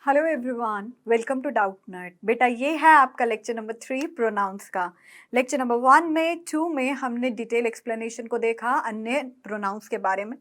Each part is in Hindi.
Hello everyone, welcome to Doubtnut. बेटा ये है आपका लेक्चर नंबर 3 प्रोनाउंस का। लेक्चर नंबर 1 में 2 में हमने डिटेल एक्सप्लेनेशन को देखा अन्य प्रोनाउंस के बारे में।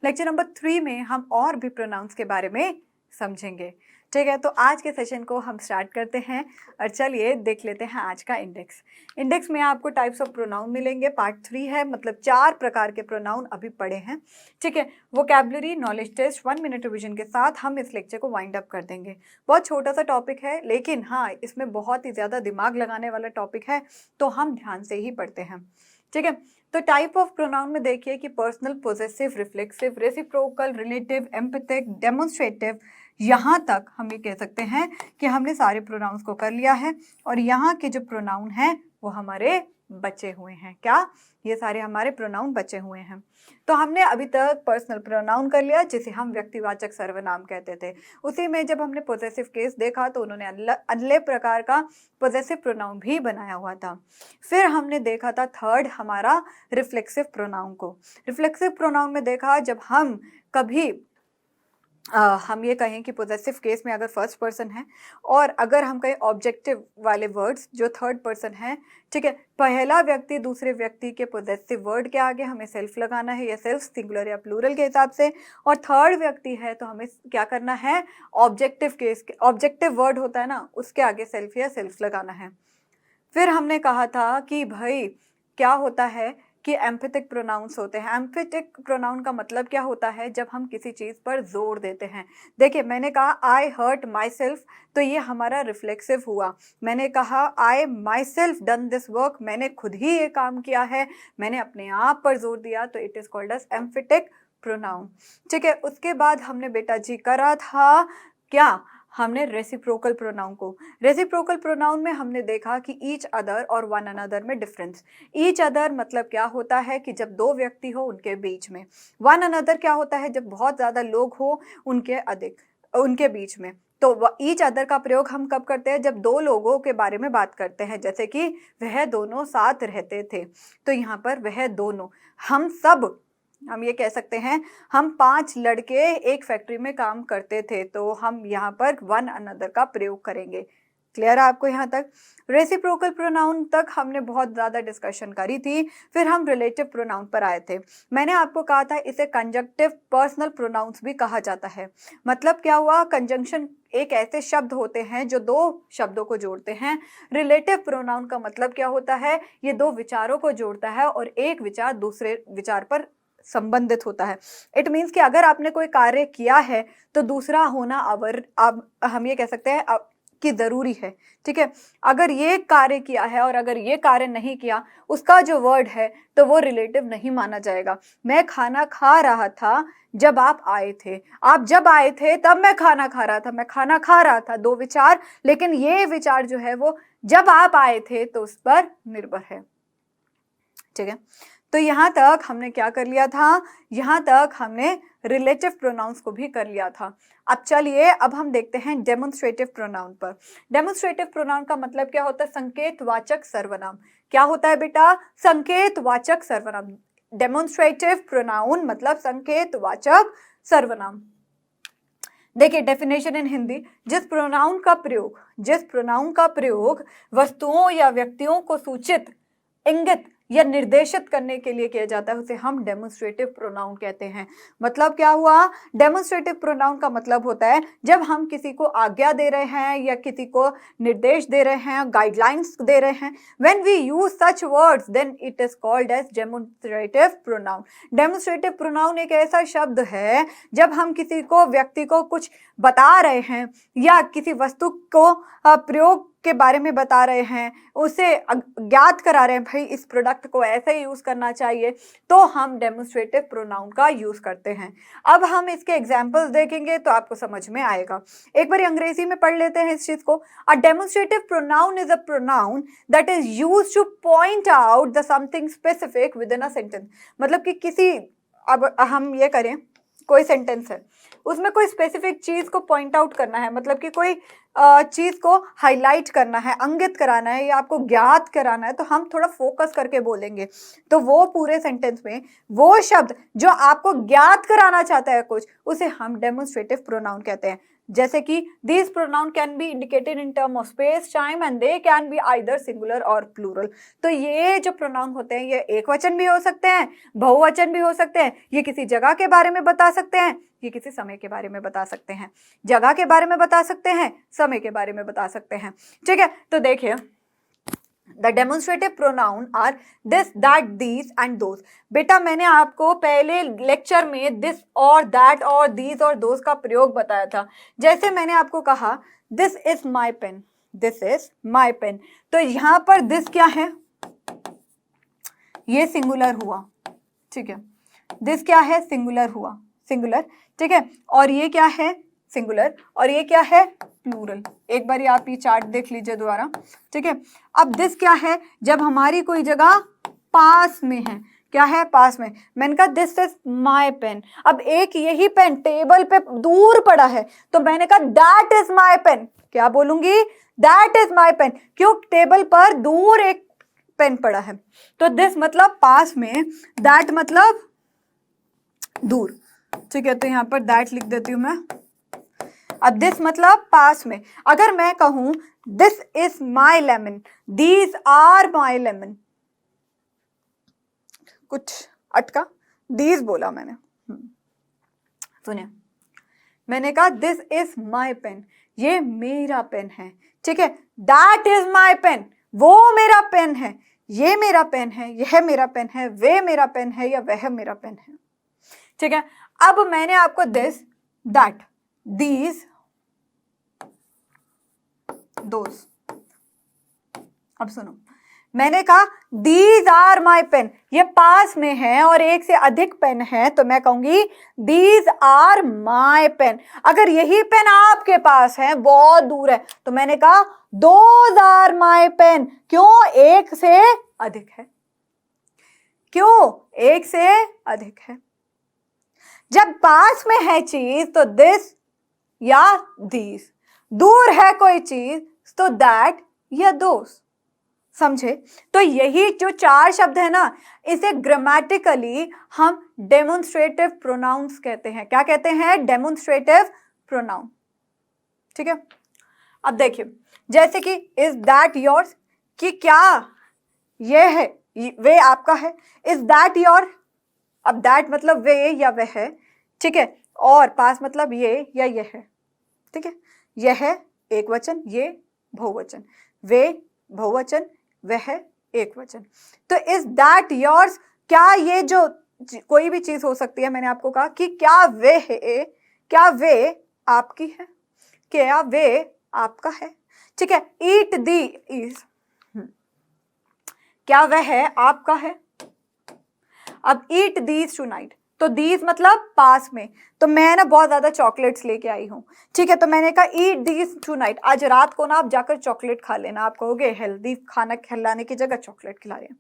लेक्चर नंबर 3 में हम और भी प्रोनाउंस के बारे में समझेंगे। ठीक है, तो आज के सेशन को हम स्टार्ट करते हैं और चलिए देख लेते हैं आज का इंडेक्स। इंडेक्स में आपको टाइप्स ऑफ प्रोनाउन मिलेंगे। पार्ट 3 है, मतलब 4 प्रकार के प्रोनाउन अभी पढ़े हैं। ठीक है, vocabulary knowledge test 1 minute revision के साथ हम इस लेक्चर को वाइंड अप कर देंगे। बहुत छोटा सा टॉपिक है, लेकिन हाँ इसमें बहुत ही ज़्यादा दिमाग लगाने वाला टॉपिक है, तो हम ध्यान से ही पढ़ते हैं। ठीक है, तो टाइप ऑफ प्रोनाउन में देखिए कि personal, possessive, reflexive, reciprocal, relative, empathic, demonstrative, यहाँ तक हम ये कह सकते हैं कि हमने सारे प्रोनाउंस को कर लिया है। और यहाँ के जो प्रोनाउन हैं वो हमारे बचे हुए हैं। क्या? ये सारे हमारे प्रोनाउन बचे हुए हैं। तो हमने अभी तक पर्सनल प्रोनाउन कर लिया, जिसे हम व्यक्तिवाचक सर्वनाम कहते थे। उसी में जब हमने पोजेसिव केस देखा तो उन्होंने अगले प्रकार का पोजेसिव प्रोनाउन भी बनाया हुआ था। फिर हमने देखा था थर्ड हमारा रिफ्लेक्सिव प्रोनाउन को। रिफ्लेक्सिव प्रोनाउन में देखा जब हम कभी हम ये कहें कि पोजेसिव केस में अगर फर्स्ट पर्सन है और अगर हम कहें ऑब्जेक्टिव वाले वर्ड्स जो थर्ड पर्सन है, ठीक है, पहला व्यक्ति दूसरे व्यक्ति के पोजेसिव वर्ड के आगे हमें सेल्फ लगाना है, या सेल्फ सिंगुलर या प्लूरल के हिसाब से, और थर्ड व्यक्ति है तो हमें क्या करना है, ऑब्जेक्टिव केस के ऑब्जेक्टिव वर्ड होता है ना, उसके आगे सेल्फ या सेल्फ लगाना है। फिर हमने कहा था कि भाई क्या होता है कि एम्फेटिक प्रोनाउंस होते हैं। एम्फेटिक प्रोनाउन का मतलब क्या होता है, जब हम किसी चीज़ पर जोर देते हैं। देखिए मैंने कहा आई हर्ट माई सेल्फ, तो ये हमारा रिफ्लेक्सिव हुआ। मैंने कहा I myself done this work, मैंने खुद ही ये काम किया है, मैंने अपने आप पर जोर दिया, तो it is called as emphatic pronoun. ठीक है, उसके बाद हमने बेटा जी करा था क्या, हमने रेसिप्रोकल प्रोनाउन को। रेसिप्रोकल प्रोनाउन में हमने देखा कि ईच अदर और वन अनदर में डिफरेंस। ईच अदर मतलब क्या होता है कि जब दो व्यक्ति हो उनके बीच में। वन अनदर क्या होता है, जब बहुत ज़्यादा लोग हो उनके बीच में। तो ईच अदर का प्रयोग हम कब करते हैं, जब दो लोगों के बारे में बात करते हैं, जैसे कि वह दोनों साथ रहते थे, तो यहाँ पर वह दोनों, हम सब, हम ये कह सकते हैं हम 5 लड़के एक फैक्ट्री में काम करते थे, तो हम यहाँ पर वन अनदर का प्रयोग करेंगे। क्लियर है आपको यहाँ तक? रेसिप्रोकल प्रोनाउन तक हमने बहुत ज़्यादा डिस्कशन करी थी। फिर हम रिलेटिव प्रोनाउन पर आए थे। मैंने आपको कहा था इसे कंजंक्टिव पर्सनल प्रोनाउंस भी कहा जाता है। मतलब क्या हुआ, कंजंक्शन एक ऐसे शब्द होते हैं जो दो शब्दों को जोड़ते हैं। रिलेटिव प्रोनाउन का मतलब क्या होता है, ये दो विचारों को जोड़ता है और एक विचार दूसरे विचार पर संबंधित होता है। इट मीन्स कि अगर आपने कोई कार्य किया है तो दूसरा होना अब हम ये कह सकते हैं कि ज़रूरी है। ठीक है, अगर ये कार्य किया है और अगर ये कार्य नहीं किया, उसका जो वर्ड है तो वो रिलेटिव नहीं माना जाएगा। मैं खाना खा रहा था जब आप आए थे, आप जब आए थे तब मैं खाना खा रहा था, मैं खाना खा रहा था, दो विचार, लेकिन ये विचार जो है वो जब आप आए थे तो उस पर निर्भर है। ठीक है, तो यहाँ तक हमने क्या कर लिया था, यहाँ तक हमने रिलेटिव प्रोनाउंस को भी कर लिया था। अब चलिए अब हम देखते हैं डेमोन्स्ट्रेटिव प्रोनाउन पर। डेमोन्स्ट्रेटिव प्रोनाउन का मतलब क्या होता है, संकेतवाचक सर्वनाम। क्या होता है बेटा, संकेतवाचक सर्वनाम। डेमोन्स्ट्रेटिव प्रोनाउन मतलब संकेतवाचक सर्वनाम। देखिए डेफिनेशन इन हिंदी, जिस प्रोनाउन का प्रयोग वस्तुओं या व्यक्तियों को सूचित, इंगित या निर्देशित करने के लिए किया जाता है, उसे हम डेमोन्स्ट्रेटिव प्रोनाउन कहते हैं। मतलब क्या हुआ, डेमोन्स्ट्रेटिव प्रोनाउन का मतलब होता है जब हम किसी को आज्ञा दे रहे हैं या किसी को निर्देश दे रहे हैं, गाइडलाइंस दे रहे हैं, when we use such words then it is called as demonstrative pronoun. Demonstrative pronoun एक ऐसा शब्द है जब हम किसी को, व्यक्ति को कुछ बता रहे हैं या किसी वस्तु को प्रयोग के बारे में बता रहे हैं, उसे ज्ञात करा रहे हैं, भाई इस प्रोडक्ट को ऐसे यूज करना चाहिए, तो हम डेमोन्स्ट्रेटिव प्रोनाउन का यूज करते हैं। अब हम इसके एग्जांपल्स देखेंगे तो आपको समझ में आएगा। एक बार अंग्रेजी में पढ़ लेते हैं इस चीज को। A demonstrative pronoun is a pronoun that is used two point out the something specific with in a sentence. मतलब कि किसी, अब हम ये करें, कोई सेंटेंस है, उसमें कोई स्पेसिफिक चीज को पॉइंट आउट करना है, मतलब कि कोई चीज को हाईलाइट करना है, अंकित कराना है या आपको ज्ञात कराना है, तो हम थोड़ा फोकस करके बोलेंगे। तो वो पूरे सेंटेंस में वो शब्द जो आपको ज्ञात कराना चाहता है कुछ, उसे हम डेमोन्स्ट्रेटिव प्रोनाउन कहते हैं। जैसे कि these pronoun can be indicated in term of space time and they can be either singular और प्लूरल। तो ये जो प्रोनाउन होते हैं ये एक वचन भी हो सकते हैं, बहुवचन भी हो सकते हैं, ये किसी जगह के बारे में बता सकते हैं, ये किसी समय के बारे में बता सकते हैं, जगह के बारे में बता सकते हैं, समय के बारे में बता सकते हैं। ठीक है, तो देखिए the demonstrative pronoun are this, that, these and those. बेटा मैंने आपको पहले लेक्चर में दिस और दैट और दीज और दोज का प्रयोग बताया था। जैसे मैंने आपको कहा this is my pen, this is my pen, तो यहां पर दिस क्या है, ये सिंगुलर हुआ। ठीक है, दिस क्या है, सिंगुलर हुआ, सिंगुलर। ठीक है, और ये क्या है, सिंगुलर, और ये क्या है, प्लूरल। एक बार आप ये चार्ट देख लीजिए दोबारा। ठीक है, अब दिस क्या है, जब हमारी कोई जगह पास में है, क्या है, पास में, मैंने कहा दिस इज माई पेन। अब एक यही पेन टेबल पे दूर पड़ा है तो मैंने कहा दैट इज माई पेन। क्या बोलूंगी, दैट इज माई पेन, क्यों, टेबल पर दूर एक पेन पड़ा है। तो दिस मतलब पास में, दैट मतलब दूर। ठीक है, तो यहां पर दैट लिख देती हूं मैं। अब दिस मतलब पास में। अगर मैं कहूं this is my lemon, these are my lemon, कुछ अटका, दीज बोला मैंने। सुनिए, मैंने कहा दिस इज माई पेन, ये मेरा पेन है। ठीक है, दैट इज माई पेन, वो मेरा पेन है, ये मेरा पेन है, यह मेरा पेन है, वे मेरा पेन है, या वह मेरा पेन है। ठीक है, अब मैंने आपको दिस, दैट, दीज, दोज, अब सुनो, मैंने कहा दीज आर माई पेन, ये पास में है और एक से अधिक पेन है तो मैं कहूंगी दीज आर माई पेन। अगर यही पेन आपके पास है, बहुत दूर है, तो मैंने कहा दोज आर माई पेन। क्यों, एक से अधिक है, क्यों, एक से अधिक है। जब पास में है चीज तो दिस या दीज, दूर है कोई चीज तो दैट या दोस। समझे, तो यही जो चार शब्द है ना, इसे ग्रामेटिकली हम डेमोन्स्ट्रेटिव प्रोनाउंस कहते हैं। क्या कहते हैं, डेमोन्स्ट्रेटिव प्रोनाउन। ठीक है, अब देखिए जैसे कि इज दैट योर्स, कि क्या ये है, वे आपका है, इज दैट योर, अब दैट मतलब वे या वह है। ठीक है, और पास मतलब ये या यह है। ठीक है, यह है एक वचन, ये बहुवचन, वे बहुवचन, वह एक वचन। तो इज दैट योर्स, क्या ये जो कोई भी चीज हो सकती है, मैंने आपको कहा कि क्या वे है, क्या वे आपकी है, क्या वे आपका है। ठीक है, ईट दी इज, क्या वह है आपका है। अब ईट दीज टुनाइट, तो दीज मतलब पास में, तो मैं ना बहुत ज्यादा चॉकलेट्स लेके आई हूँ। ठीक है, तो मैंने कहा ईट दीज टुनाइट, आज रात को ना आप जाकर चॉकलेट खा लेना। आप कहोगे हेल्दी खाना खिलाने की जगह चॉकलेट खिला रहे हैं,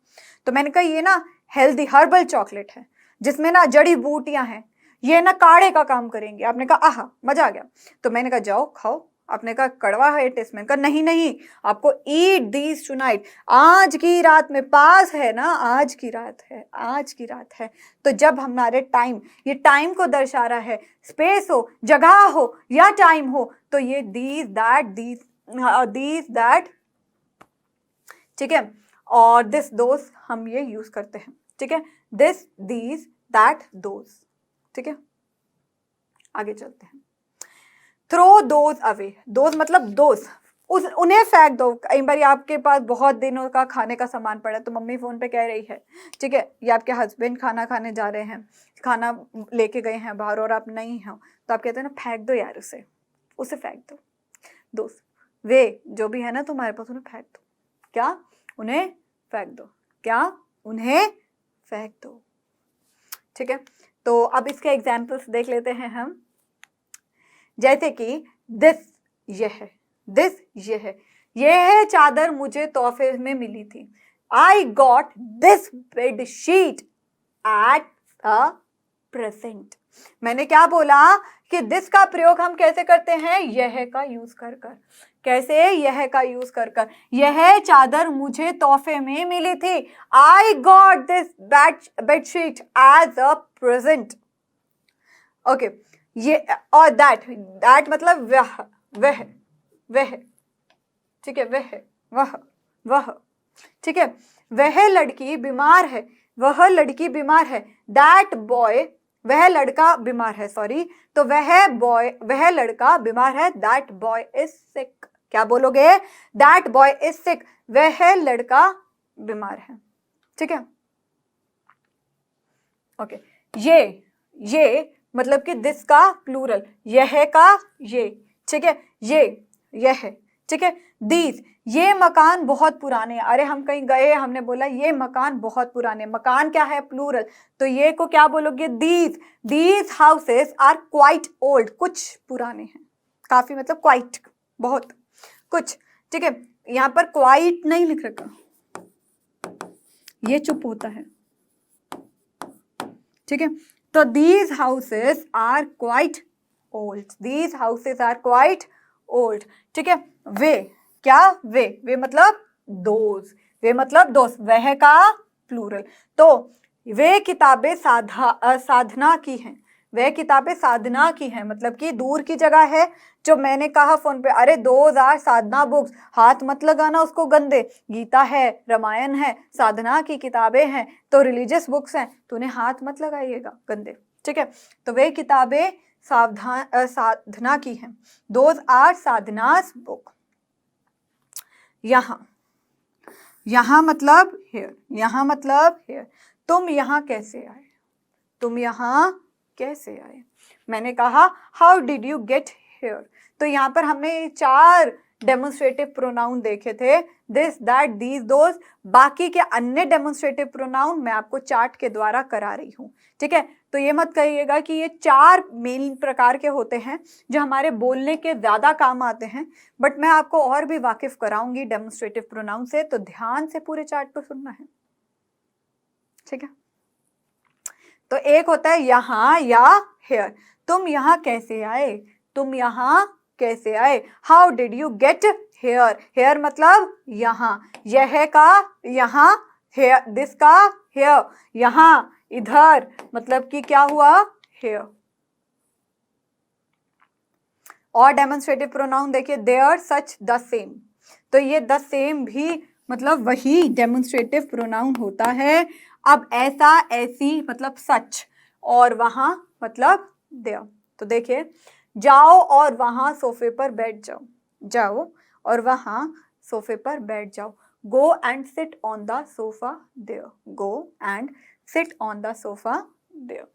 तो मैंने कहा ये ना हेल्दी हर्बल चॉकलेट है जिसमें ना जड़ी बूटियां हैं, ये ना काढ़े का काम करेंगे। आपने कहा आहा मजा आ गया, तो मैंने कहा जाओ खाओ। आपने कहा कड़वा है टेस्ट, मैंने कहा नहीं नहीं, आपको ईट दीज टुनाइट, आज की रात में, पास है ना, आज की रात है, आज की रात है। तो जब हमारे टाइम, ये टाइम को दर्शा रहा है, स्पेस हो, जगह हो या टाइम हो, तो ये दीज दैट, दीज दैट, ठीक है, और दिस दोस हम ये यूज करते हैं। ठीक है, दिस दीज दैट दोस। ठीक है, आगे चलते हैं। थ्रो दोज अवे, दोज मतलब दोस्त, उन्हें फेंक दो। कई बार आपके पास बहुत दिनों का खाने का सामान पड़ा है तो मम्मी फोन पे कह रही है, ठीक है, या आपके हस्बैंड खाना खाने जा रहे हैं, खाना लेके गए हैं बाहर और आप नहीं हो, तो आप कहते हैं ना फेंक दो यार, उसे फेंक दो। दोस्त, वे जो भी है ना तुम्हारे पास, उन्हें फेंक दो। क्या, उन्हें फेंक दो, क्या, उन्हें फेंक दो। ठीक है, तो अब इसके एग्जाम्पल्स देख लेते हैं हम। जैसे कि दिस, यह है, दिस यह चादर मुझे तोहफे में मिली थी। I got this bed sheet at a present. मैंने क्या बोला कि दिस का प्रयोग हम कैसे करते हैं, यह का यूज कर कर। कैसे, यह का यूज कर कर। यह चादर मुझे तोहफे में मिली थी। I got this bedsheet as a present. Okay, ये, और दैट मतलब वह, ठीक है, वह, ठीक है, वह लड़की बीमार है, वह लड़की बीमार है, दैट बॉय, वह लड़का बीमार है, सॉरी, तो वह लड़का बीमार है, दैट बॉय इज सिक। क्या बोलोगे? दैट बॉय इज सिक, वह लड़का बीमार है, ठीक है। ओके, ये मतलब कि दिस का प्लूरल, यह का ये, ठीक है, यह, ठीक है। दीज, ये मकान बहुत पुराने, अरे हम कहीं गए, हमने बोला ये मकान बहुत पुराने, मकान क्या है? प्लूरल, तो ये को क्या बोलोगे? These houses are quite old, कुछ पुराने हैं, काफी मतलब क्वाइट, बहुत, कुछ, ठीक है। यहाँ पर क्वाइट नहीं लिख रखा, ये चुप होता है, ठीक है। तो these houses are quite old, these houses are quite old, ठीक है। वे, क्या? वे मतलब दोज, वे मतलब दोस्त, वह का प्लूरल, तो वे किताबें साधना की हैं, वह किताबें साधना की हैं, मतलब कि दूर की जगह है। जो मैंने कहा फोन पे, अरे दोज आर साधना बुक्स, हाथ मत लगाना उसको गंदे, गीता है, रामायण है, साधना की किताबें हैं, तो रिलीजियस बुक्स हैं, तो उन्हें हाथ मत लगाइएगा गंदे, ठीक है। तो वे किताबें साधना की हैं, दोज आर साधनास बुक। यहाँ मतलब हियर, यहाँ मतलब हियर। तुम यहाँ कैसे आए? तुम यहाँ कैसे आए? मैंने कहा how did you get here. तो यहाँ पर हमने 4 डेमोन्स्ट्रेटिव प्रोनाउन देखे थे, दिस, दैट, दीज, दोज। बाकी के अन्य डेमोन्स्ट्रेटिव प्रोनाउन मैं आपको चार्ट के द्वारा करा रही हूँ, ठीक है। तो ये मत कहिएगा कि ये 4 मेन प्रकार के होते हैं जो हमारे बोलने के ज्यादा काम आते हैं, बट मैं आपको और भी वाकिफ कराऊंगी डेमोन्स्ट्रेटिव प्रोनाउन से, तो ध्यान से पूरे चार्ट को सुनना है, ठीक है। तो एक होता है यहाँ या हेयर, तुम यहाँ कैसे आए? तुम यहाँ कैसे आए? How did you get here, here मतलब यहाँ, यह का यहाँ, हेयर, दिस का हेयर, यहाँ, इधर, मतलब कि क्या हुआ? हेयर। और डेमोन्स्ट्रेटिव प्रोनाउन देखिए, देयर, सच, द सेम, तो ये द सेम भी मतलब वही डेमोन्स्ट्रेटिव प्रोनाउन होता है। अब ऐसा, ऐसी मतलब सच, और वहां मतलब देयर। तो देखिए, जाओ और वहां सोफे पर बैठ जाओ, जाओ और वहां सोफे पर बैठ जाओ, go and sit on the sofa there, go and sit on the sofa there.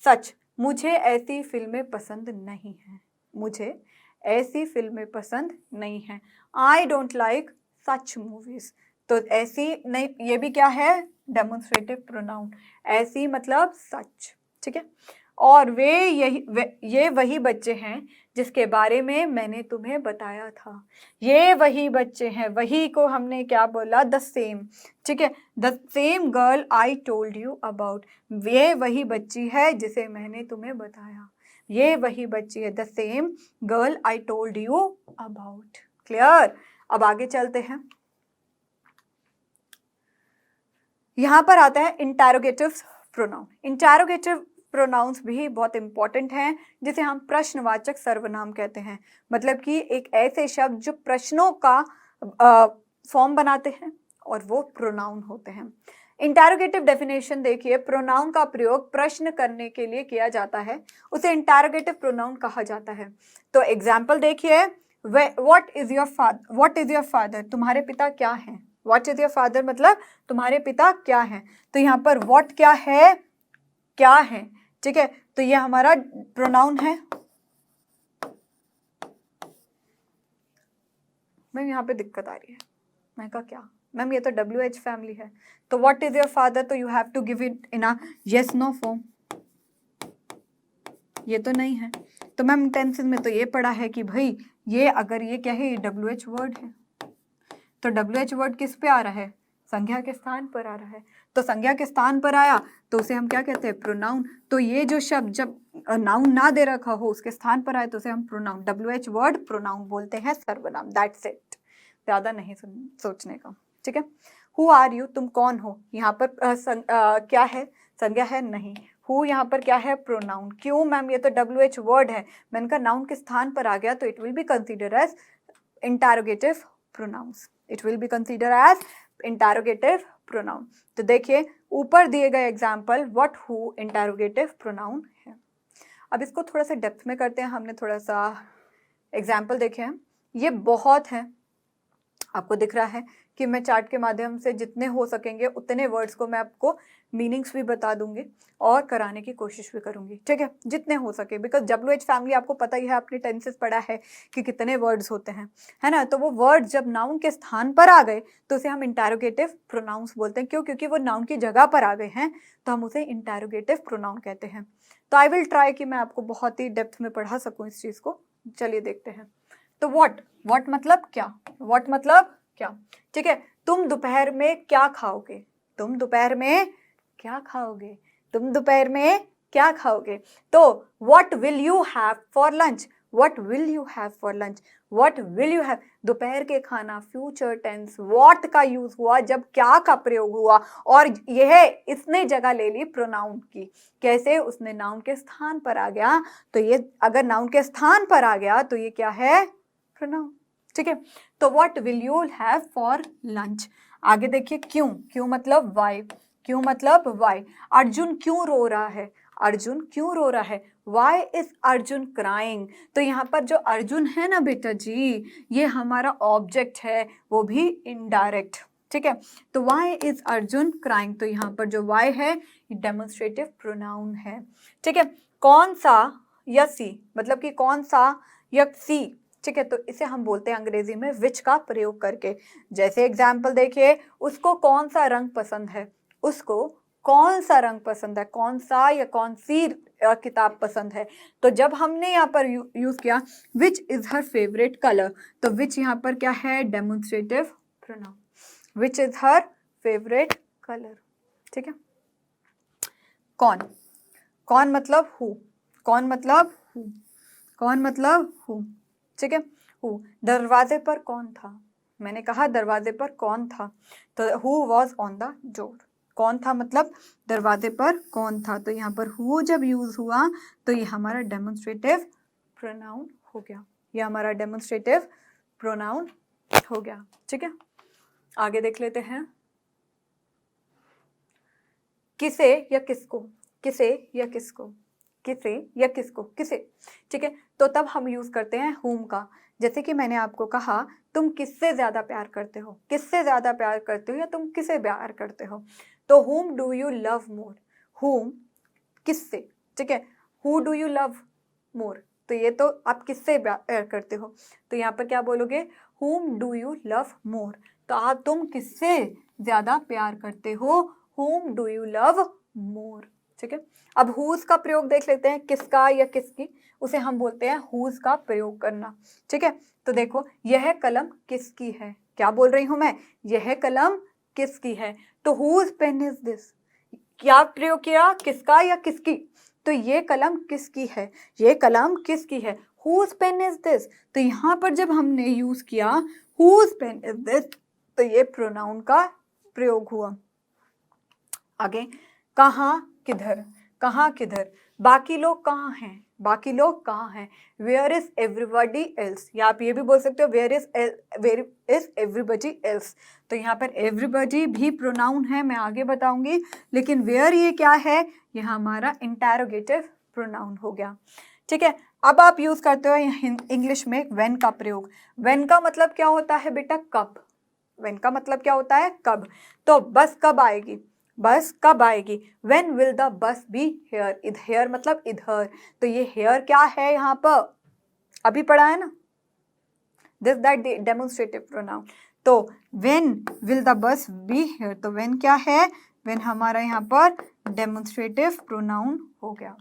सच, मुझे ऐसी फिल्में पसंद नहीं हैं, मुझे ऐसी फिल्में पसंद नहीं हैं, I don't like such movies. तो ऐसी नहीं, ये भी क्या है? डेमोन्स्ट्रेटिव प्रोनाउन, ऐसी मतलब सच, ठीक है। और ये वही बच्चे हैं जिसके बारे में मैंने तुम्हें बताया था, ये वही बच्चे हैं, वही को हमने क्या बोला? द सेम, ठीक है। The same girl I told you about, ये वही बच्ची है जिसे मैंने तुम्हें बताया, ये वही बच्ची है, the same girl I told you about. Clear? अब आगे चलते हैं। यहां पर आता है इंटरोगेटिव प्रोनाउन। इंटरोगेटिव प्रोनाउंस भी बहुत इंपॉर्टेंट हैं, जिसे हम प्रश्नवाचक सर्वनाम कहते हैं, मतलब कि एक ऐसे शब्द जो प्रश्नों का फॉर्म बनाते हैं और वो प्रोनाउन होते हैं। इंटरोगेटिव डेफिनेशन देखिए, प्रोनाउन का प्रयोग प्रश्न करने के लिए किया जाता है, उसे इंटरोगेटिव प्रोनाउन कहा जाता है। तो एग्जाम्पल देखिए, व्हाट इज योर फादर, तुम्हारे पिता क्या हैं? व्हाट इज योर फादर मतलब तुम्हारे पिता क्या हैं। तो यहाँ पर व्हाट क्या है? क्या है, ठीक है। तो ये हमारा प्रोनाउन है। मैम यहाँ पे दिक्कत आ रही है, मैं कहा क्या मैम, ये तो WH फैमिली है, तो व्हाट इज योर फादर, तो you have to give it in a yes no form, ये तो नहीं है। तो मैम टेंसेस में तो ये पढ़ा है कि भाई ये अगर ये क्या है, WH वर्ड है, तो WH वर्ड किस पे आ रहा है? संज्ञा के स्थान पर आ रहा है। तो संज्ञा के स्थान पर आया तो उसे हम क्या कहते हैं? प्रोनाउन। तो ये जो शब्द जब नाउन ना दे रखा हो उसके स्थान पर आए तो उसे हम प्रोनाउन, WH वर्ड प्रोनाउन बोलते हैं, सर्वनाम। दैट्स इट, ज्यादा नहीं सोचने का, ठीक है। हु आर यू, तुम कौन हो, यहाँ पर क्या है? संज्ञा है नहीं। हु यहाँ पर क्या है, प्रोनाउन। क्यों मैम, ये तो WH वर्ड है, मैंने कहा नाउन के स्थान पर आ गया तो it will be consider as interrogative pronouns, it will be consider as interrogative pronoun. तो देखिए ऊपर दिए गए example what, who interrogative pronoun है। अब इसको थोड़ा सा डेप्थ में करते हैं, हमने थोड़ा सा एग्जाम्पल देखे हैं, ये बहुत है, आपको दिख रहा है कि मैं चार्ट के माध्यम से जितने हो सकेंगे उतने वर्ड्स को मैं आपको मीनिंग्स भी बता दूंगी और कराने की कोशिश भी करूंगी, ठीक है, जितने हो सके, बिकॉज WH फैमिली आपको पता ही है, आपने टेंसेस पढ़ा है कि कितने वर्ड्स होते हैं, है ना। तो वो वर्ड जब नाउन के स्थान पर आ गए तो उसे हम इंटरोगेटिव प्रोनाउंस बोलते हैं। क्यों? क्योंकि वो नाउन की जगह पर आ गए हैं तो हम उसे इंटरोगेटिव प्रोनाउन कहते हैं। तो आई विल ट्राई कि मैं आपको बहुत ही डेप्थ में पढ़ा सकूँ इस चीज़ को। चलिए देखते हैं। तो व्हाट मतलब क्या, व्हाट मतलब क्या, ठीक है। तुम दोपहर में क्या खाओगे, तुम दोपहर में क्या खाओगे, तुम दोपहर में क्या खाओगे। तो what will you have for lunch, what will you have for lunch, what will you have, दोपहर के खाना, फ्यूचर टेंस, व्हाट का यूज हुआ जब क्या का प्रयोग हुआ, और यह इसने जगह ले ली प्रोनाउन की। कैसे? उसने नाउन के स्थान पर आ गया, तो ये अगर नाउन के स्थान पर आ गया तो ये क्या है, प्रोनाउन, ठीक है। तो what will you have for lunch. आगे देखिए, क्यों, क्यों मतलब वाई, क्यों मतलब वाई। अर्जुन क्यों रो रहा है, अर्जुन क्यों रो रहा है, वाई इज अर्जुन क्राइंग। तो यहाँ पर जो अर्जुन है ना बेटा जी, ये हमारा ऑब्जेक्ट है, वो भी इनडायरेक्ट, ठीक है। तो वाई इज अर्जुन क्राइंग, तो यहाँ पर जो वाई है ये डेमोन्स्ट्रेटिव प्रोनाउन है, ठीक है। कौन सा या सी, मतलब कि कौन सा या सी, ठीक है। तो इसे हम बोलते हैं अंग्रेजी में विच का प्रयोग करके। जैसे एग्जाम्पल देखिए, उसको कौन सा रंग पसंद है, उसको कौन सा रंग पसंद है, कौन सा या कौन सी किताब पसंद है। तो जब हमने यहाँ पर यूज किया which is her favourite colour, तो विच यहाँ पर क्या है, demonstrative pronoun, which is her favourite colour, ठीक है। कौन, कौन मतलब हु, कौन मतलब हु, कौन मतलब हु, ठीक है। हु, दरवाजे पर कौन था, मैंने कहा दरवाजे पर कौन था, तो who was on the door. कौन था मतलब दरवाजे पर कौन था, तो यहाँ पर हु जब यूज हुआ तो ये हमारा डेमोन्स्ट्रेटिव प्रोनाउन हो गया, ये हमारा डेमोन्स्ट्रेटिव प्रोनाउन हो गया, ठीक है। आगे देख लेते हैं, किसे या किसको, किसे या किसको, किसे या किसको, किसे, ठीक है। तो तब हम यूज करते हैं whom का। जैसे कि मैंने आपको कहा तुम किससे ज्यादा प्यार करते हो, किससे ज्यादा प्यार करते हो या तुम किसे प्यार करते हो, तो whom do you love more, whom किससे, ठीक है। who do you love more, तो ये तो आप किससे प्यार करते हो, तो यहाँ पर क्या बोलोगे, whom do you love more, तो आप तुम किससे ज्यादा प्यार करते हो, whom do you love more, ठीक है। अब whose का प्रयोग देख लेते हैं, किसका या किसकी, उसे हम बोलते हैं whose का प्रयोग करना, ठीक है। तो देखो, यह कलम किसकी है, क्या बोल रही हूं मैं, यह कलम किसकी है, तो whose pen is this, क्या प्रयोग किया, किसका या किसकी, तो ये कलम किसकी है, ये कलम किसकी है, whose pen is this, तो यहाँ पर जब हमने यूज किया whose pen is this, तो ये प्रोनाउन का प्रयोग हुआ। आगे, कहाँ किधर, कहाँ किधर, बाकी लोग कहाँ हैं, बाकी लोग कहाँ हैं, वेयर इज एवरीबडी एल्स, या आप ये भी बोल सकते हो वेयर इज एवरीबडी एल्स, तो यहाँ पर एवरीबडी भी प्रोनाउन है, मैं आगे बताऊंगी, लेकिन वेयर ये क्या है, ये हमारा इंटरोगेटिव प्रोनाउन हो गया, ठीक है। अब आप यूज करते हो इंग्लिश में व्हेन का प्रयोग। व्हेन का मतलब क्या होता है बेटा, कब, व्हेन का मतलब क्या होता है, कब। तो बस कब आएगी, बस कब आएगी, when will the bus be here, here मतलब इधर, तो ये here क्या है यहाँ पर, अभी पढ़ा है ना, this that demonstrative pronoun, तो when will the bus be here, तो when क्या है, when हमारा यहाँ पर demonstrative pronoun हो गया,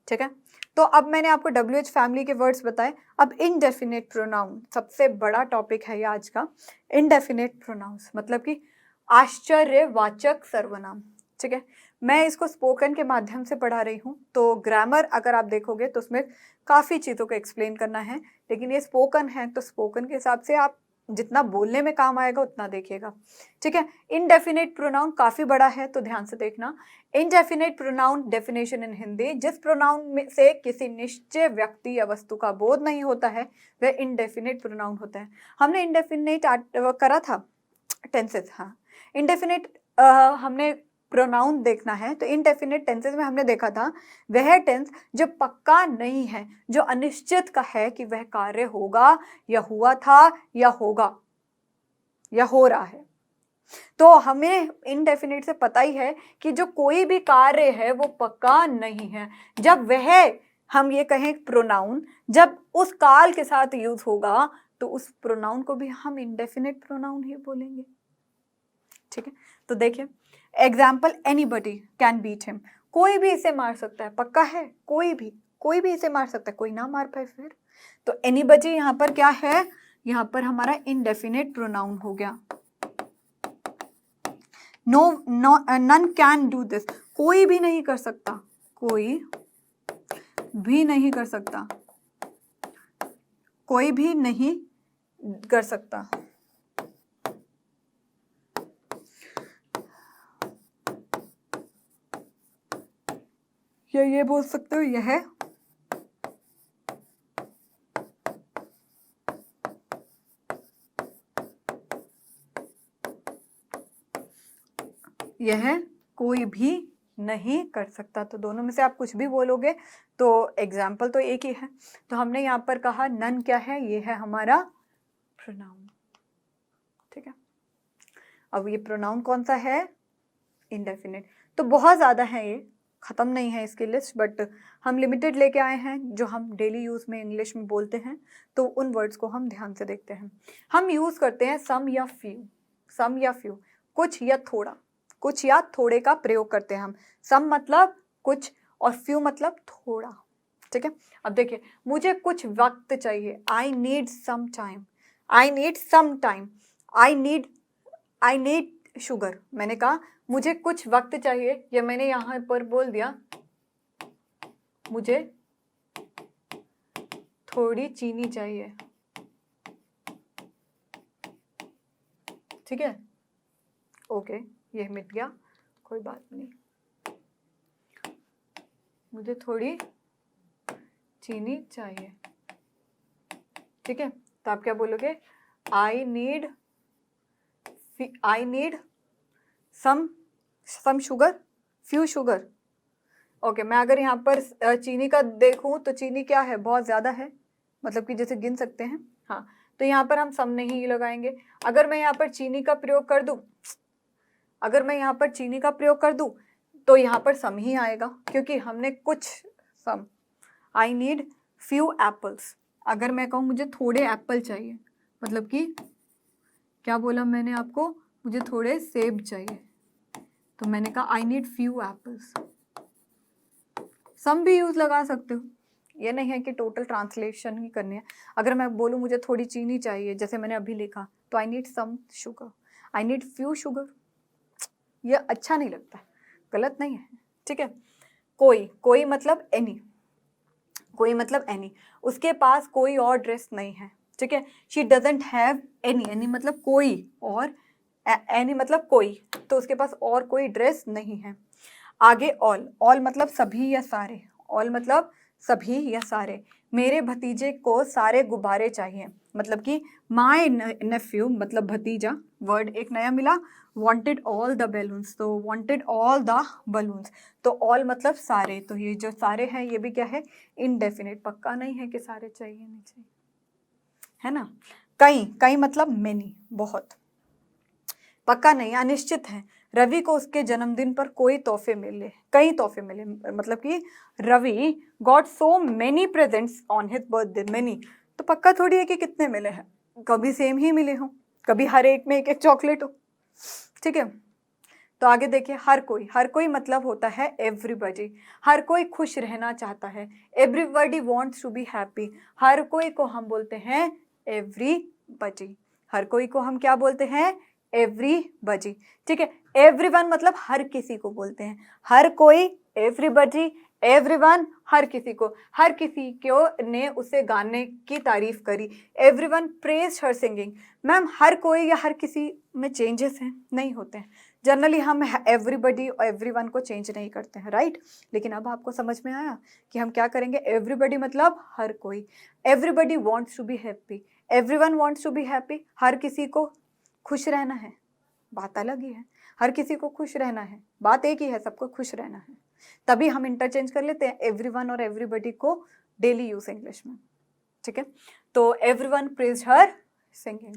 ठीक है। तो अब मैंने आपको WH फैमिली के वर्ड्स बताए। अब इनडेफिनेट प्रोनाउन सबसे बड़ा टॉपिक है ये आज का। इनडेफिनेट प्रोनाउंस मतलब कि आश्चर्यवाचक सर्वनाम, ठीक है। मैं इसको स्पोकन के माध्यम से पढ़ा रही हूँ, तो ग्रामर अगर आप देखोगे तो उसमें काफ़ी चीज़ों को एक्सप्लेन करना है, लेकिन ये स्पोकन है तो स्पोकन के हिसाब से आप जितना बोलने में काम आएगा उतना देखिएगा, ठीक है। इनडेफिनेट प्रोनाउन काफी बड़ा है तो ध्यान से देखना। Indefinite pronoun definition in Hindi, जिस प्रोनाउन में से किसी निश्चय व्यक्ति या वस्तु का बोध नहीं होता है वह इनडेफिनेट प्रोनाउन होता है। हमने इनडेफिनेट करा था टेंसेस, हाँ। इनडेफिनेट हमने प्रोनाउन देखना है तो इनडेफिनेट टेंसेस में हमने देखा था वह टेंस जो पक्का नहीं है, जो अनिश्चित का है कि वह कार्य होगा या हुआ था या होगा या हो रहा है। तो हमें इनडेफिनेट से पता ही है कि जो कोई भी कार्य है वो पक्का नहीं है। जब वह हम ये कहें प्रोनाउन जब उस काल के साथ यूज होगा तो उस प्रोनाउन को भी हम इनडेफिनेट प्रोनाउन ही बोलेंगे, ठीक है। तो देखिए example, anybody can beat him, कोई भी इसे मार सकता है, पक्का है, कोई भी इसे मार सकता है, कोई ना मार पाए फिर। तो एनीबडी यहाँ पर क्या है, यहाँ पर हमारा इनडेफिनेट प्रोनाउन हो गया। नन कैन डू दिस, कोई भी नहीं कर सकता, कोई भी नहीं कर सकता, कोई भी नहीं कर सकता। या ये बोल सकते हो यह कोई भी नहीं कर सकता। तो दोनों में से आप कुछ भी बोलोगे तो एग्जाम्पल तो एक ही है। तो हमने यहाँ पर कहा नन क्या है, ये है हमारा प्रोनाउन, ठीक है। अब ये प्रोनाउन कौन सा है, इनडेफिनेट। तो बहुत ज़्यादा है, ये ख़त्म नहीं है इसकी लिस्ट, बट हम लिमिटेड लेके आए हैं जो हम डेली यूज़ में इंग्लिश में बोलते हैं, तो उन वर्ड्स को हम ध्यान से देखते हैं। हम यूज़ करते हैं सम या फ्यू, कुछ या थोड़ा, कुछ या थोड़े का प्रयोग करते हैं हम। सम मतलब कुछ और फ्यू मतलब थोड़ा, ठीक है। अब देखिए, मुझे कुछ वक्त चाहिए, I need some time, I need some time, I need sugar. मैंने कहा मुझे कुछ वक्त चाहिए, या मैंने यहाँ पर बोल दिया मुझे थोड़ी चीनी चाहिए, ठीक है, ओके, ये मिट गया, कोई बात नहीं। मुझे थोड़ी चीनी चाहिए, ठीक है। तो आप क्या बोलोगे, I need some sugar, few sugar. Okay, मैं अगर यहाँ पर चीनी का देखूं तो चीनी क्या है, बहुत ज़्यादा है, मतलब कि जैसे गिन सकते हैं, हाँ। तो यहाँ पर हम सम नहीं लगाएंगे। अगर मैं यहाँ पर चीनी का प्रयोग कर दूं, अगर मैं यहाँ पर चीनी का प्रयोग कर दूं तो यहाँ पर सम ही आएगा, क्योंकि हमने कुछ सम। आई नीड फ्यू एप्पल्स, अगर मैं कहूँ मुझे थोड़े एप्पल चाहिए, मतलब कि क्या बोला मैंने आपको, मुझे थोड़े सेब चाहिए, तो मैंने कहा आई नीड फ्यू एप्पल्स। सम भी यूज लगा सकते हो, ये नहीं है कि टोटल ट्रांसलेशन ही करनी है। अगर मैं बोलूँ मुझे थोड़ी चीनी चाहिए, जैसे मैंने अभी लिखा, तो I need some sugar, I need few sugar. ये अच्छा नहीं लगता, गलत नहीं है, ठीक है। कोई मतलब एनी, कोई मतलब एनी, उसके पास कोई और ड्रेस नहीं है, ठीक है। शी डजेंट हैव एनी मतलब कोई, और एनी मतलब कोई, तो उसके पास और कोई ड्रेस नहीं है। आगे ऑल मतलब सभी या सारे, ऑल मतलब सभी या सारे। मेरे भतीजे को सारे गुब्बारे चाहिए, मतलब कि माय नेफ्यू मतलब भतीजा, वर्ड एक नया मिला, वांटेड ऑल द बैलून्स, तो वांटेड ऑल द बलून्स, तो ऑल मतलब सारे। तो ये जो सारे हैं ये भी क्या है, इनडेफिनेट, पक्का नहीं है कि सारे चाहिए नहीं चाहिए, है ना। कई मतलब मेनी, बहुत, पक्का नहीं, अनिश्चित है। रवि को उसके जन्मदिन पर कई तोहफे मिले, मतलब कि Ravi got so many presents on his birthday, many, तो पक्का थोड़ी है कि कितने मिले हैं, कभी सेम ही मिले हों, कभी हर एक में एक एक चॉकलेट हो, ठीक है। तो आगे देखिए, हर कोई मतलब होता है एवरीबॉडी, हर कोई खुश रहना चाहता है, everybody wants to be happy, हर कोई को हम बोलते हैं एवरीबॉडी, हर कोई को हम क्या बोलते हैं, एवरीबॉडी, ठीक है। एवरीवन मतलब हर किसी को बोलते हैं, हर कोई, एवरीबॉडी, एवरीवन हर किसी को, हर किसी को ने उसे गाने की तारीफ करी। एवरीवन प्रेज्ड हर सिंगिंग। मैम हर कोई या हर किसी में चेंजेस हैं? नहीं होते हैं। जनरली हम एवरीबडी और एवरीवन को चेंज नहीं करते हैं, राइट। लेकिन अब आपको समझ में आया कि हम क्या करेंगे। एवरीबडी मतलब हर कोई। Everybody wants to be happy, everyone wants to be happy. हर किसी को खुश रहना है, बात अलग ही है। हर किसी को खुश रहना है, बात एक ही है, सबको खुश रहना है। तभी हम इंटरचेंज कर लेते हैं एवरीवन और एवरीबडी को डेली यूज इंग्लिश में, ठीक है। तो एवरीवन प्रेज हर सिंगिंग।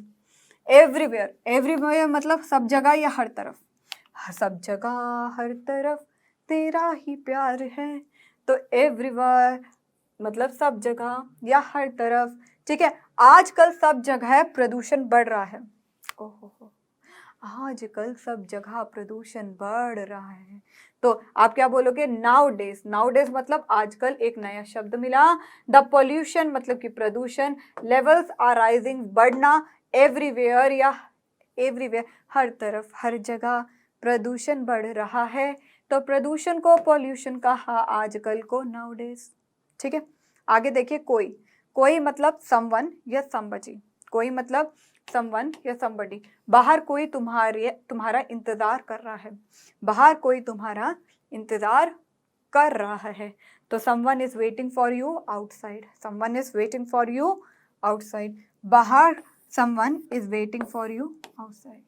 एवरीवेयर, एवरीवेयर मतलब सब जगह या हर तरफ। सब जगह हर तरफ तेरा ही प्यार है। तो एवरीवेयर मतलब सब जगह या हर तरफ, ठीक है। आजकल सब जगह प्रदूषण बढ़ रहा है। ओहो, आजकल सब जगह प्रदूषण बढ़ रहा है। तो आप क्या बोलोगे? Now days. नाउ डेज मतलब आजकल एक नया शब्द मिला। द पोल्यूशन मतलब कि प्रदूषण। लेवल्स आर राइजिंग बढ़ना। एवरीवेयर या एवरीवेयर हर तरफ हर जगह प्रदूषण बढ़ रहा है। तो प्रदूषण को पॉल्यूशन कहा आजकल को, नाउ डेज, ठीक है। आगे देखिए कोई। कोई मतलब समवन या समबडी। कोई मतलब समवन या समबडी। बाहर कोई तुम्हारा इंतजार कर रहा है। बाहर कोई तुम्हारा इंतजार कर रहा है। तो someone is waiting for you outside. Someone is waiting for you outside. बाहर someone is waiting for you outside.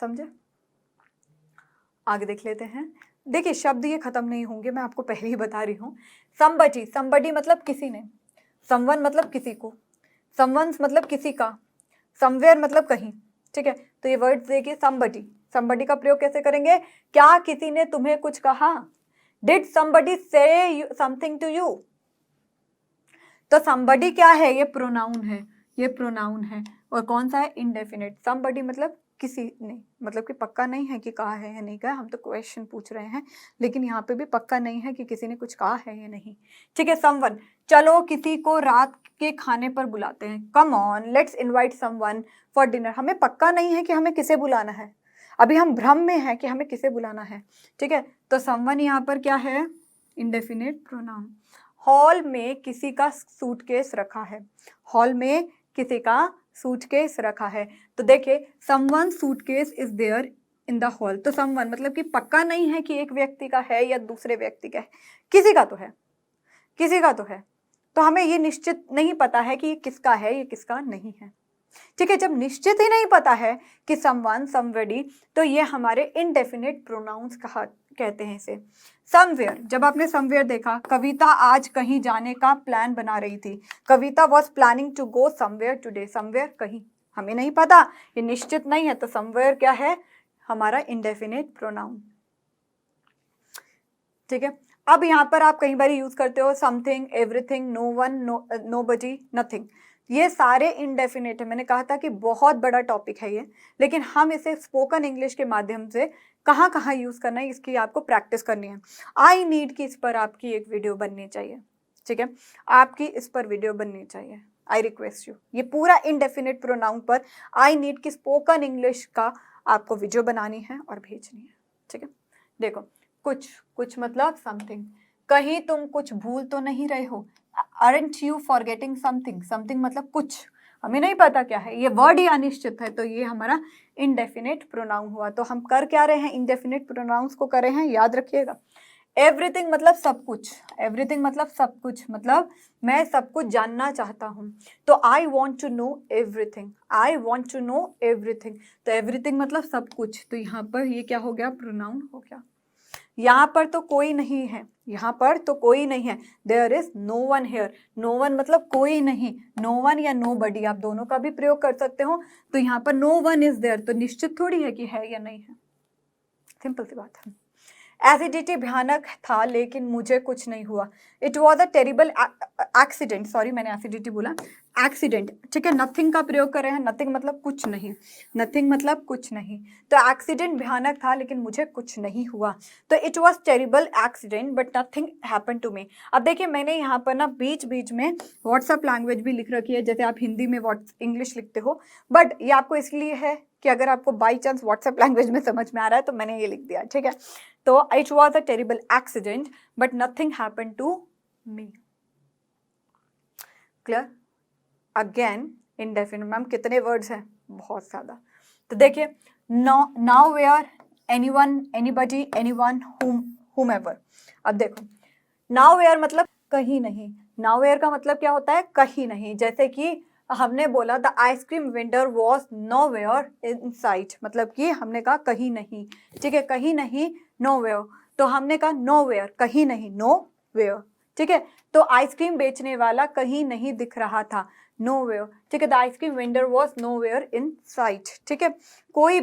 समझे? आगे देख लेते हैं। देखिए शब्द ये खत्म नहीं होंगे, मैं आपको पहले ही बता रही हूँ। समबडी, समबडी मतलब किसी ने। समवन मतलब किसी को। समवंस मतलब किसी का। समवेयर मतलब कहीं, ठीक है। तो ये वर्ड्स देखिए। समबडी, समबडी का प्रयोग कैसे करेंगे? क्या किसी ने तुम्हें कुछ कहा? Did somebody say something to you? तो समबडी क्या है? ये प्रोनाउन है, ये प्रोनाउन है। और कौन सा है? इंडेफिनिट। समबडी मतलब किसी ने, मतलब कि पक्का नहीं है कि कहा है या नहीं कहा। हम तो क्वेश्चन पूछ रहे हैं, लेकिन यहाँ पे भी पक्का नहीं है कि किसी ने कुछ कहा है या नहीं, ठीक है। समवन, चलो किसी को रात के खाने पर बुलाते हैं। Come on let's invite someone for dinner. हमें पक्का नहीं है कि हमें किसे बुलाना है, अभी हम भ्रम में हैं कि हमें किसे बुलाना है, ठीक है। तो समवन यहाँ पर क्या है? Indefinite pronoun. हॉल में किसी का सूटकेस रखा है। हॉल में किसी का सूटकेस रखा है। तो देखिए someone suitcase is there in the hall. तो समवन मतलब कि पक्का नहीं है कि एक व्यक्ति का है या दूसरे व्यक्ति का है, किसी का तो है, किसी का तो है। तो हमें ये निश्चित नहीं पता है कि ये किसका है, ये किसका नहीं है, ठीक है। जब निश्चित ही नहीं पता है कि समवन, समबडी, तो ये हमारे इनडेफिनिट प्रोनाउंस कहते हैं इसे। समवेयर, जब आपने समवेयर देखा, कविता आज कहीं जाने का प्लान बना रही थी। Kavita was planning to go somewhere today. Somewhere कहीं, हमें नहीं पता, ये निश्चित नहीं है। तो समवेयर क्या है? हमारा इनडेफिनिट प्रोनाउन, ठीक है। अब यहाँ पर आप कई बार यूज करते हो something, everything, no one, nobody, nothing. ये सारे इनडेफिनेट है। मैंने कहा था कि बहुत बड़ा टॉपिक है ये, लेकिन हम इसे स्पोकन इंग्लिश के माध्यम से कहाँ कहाँ यूज करना है इसकी आपको प्रैक्टिस करनी है। आई नीड की इस पर आपकी एक वीडियो बननी चाहिए, ठीक है। आपकी इस पर वीडियो बननी चाहिए। आई रिक्वेस्ट यू, ये पूरा इनडेफिनिट प्रोनाउन पर आई नीड की स्पोकन इंग्लिश का आपको वीडियो बनानी है और भेजनी है, ठीक है। देखो कुछ, कुछ मतलब समथिंग। कहीं तुम कुछ भूल तो नहीं रहे हो? aren't you forgetting something? something मतलब कुछ, हमें नहीं पता क्या है, ये वर्ड ही अनिश्चित है, तो ये हमारा इनडेफिनिट प्रोनाउन हुआ। तो हम कर क्या रहे हैं? इनडेफिनिट प्रोनाउंस को कर रहे हैं, याद रखिएगा। एवरीथिंग मतलब सब कुछ। एवरीथिंग मतलब सब कुछ, मतलब मैं सब कुछ जानना चाहता हूँ। तो I want to know everything. I want to know everything. तो एवरीथिंग मतलब सब कुछ। तो यहाँ पर ये क्या हो गया? प्रोनाउन हो गया। यहाँ पर तो कोई नहीं है, यहाँ पर तो कोई नहीं है। There is no one here. No one मतलब कोई नहीं। नो वन या नो बडी, आप दोनों का भी प्रयोग कर सकते हो। तो यहाँ पर नो वन इज देयर, तो निश्चित थोड़ी है कि है या नहीं है, सिंपल सी बात है। एसिडिटी भयानक था लेकिन मुझे कुछ नहीं हुआ। It was a terrible accident. Sorry, मैंने एसिडिटी बोला, एक्सीडेंट, ठीक है। नथिंग का प्रयोग कर रहे हैं। नथिंग मतलब कुछ नहीं, नथिंग मतलब कुछ नहीं। तो एक्सीडेंट भयानक था लेकिन मुझे कुछ नहीं हुआ। तो it was terrible accident but nothing happen to me. अब देखिए मैंने यहाँ पर ना बीच बीच में व्हाट्सअप लैंग्वेज भी लिख रखी है, जैसे आप हिंदी में इंग्लिश लिखते हो, बट ये आपको इसलिए है कि अगर आपको बाई चांस व्हाट्सएप लैंग्वेज में समझ में आ रहा है तो मैंने ये लिख दिया, ठीक है। तो it was a terrible accident but nothing happen to me. Clear? Again indefinite ma'am कितने वर्ड्स हैं? बहुत ज़्यादा। तो देखिए nowhere, anyone, anybody, anyone, whomever। अब देखो नाउ वेयर मतलब कहीं नहीं। नाउ वेयर का मतलब क्या होता है? कहीं नहीं। जैसे कि हमने बोला the ice cream vendor was nowhere in sight, मतलब कि हमने कहा कहीं नहीं, ठीक है, कहीं नहीं नो वेयर, तो हमने कहा नो वेयर कहीं नहीं, नो वेयर, ठीक है। तो आइसक्रीम बेचने वाला कहीं नहीं दिख रहा था, नो वेयर, ठीक है। The ice cream vendor was nowhere in sight, ठीक है। कोई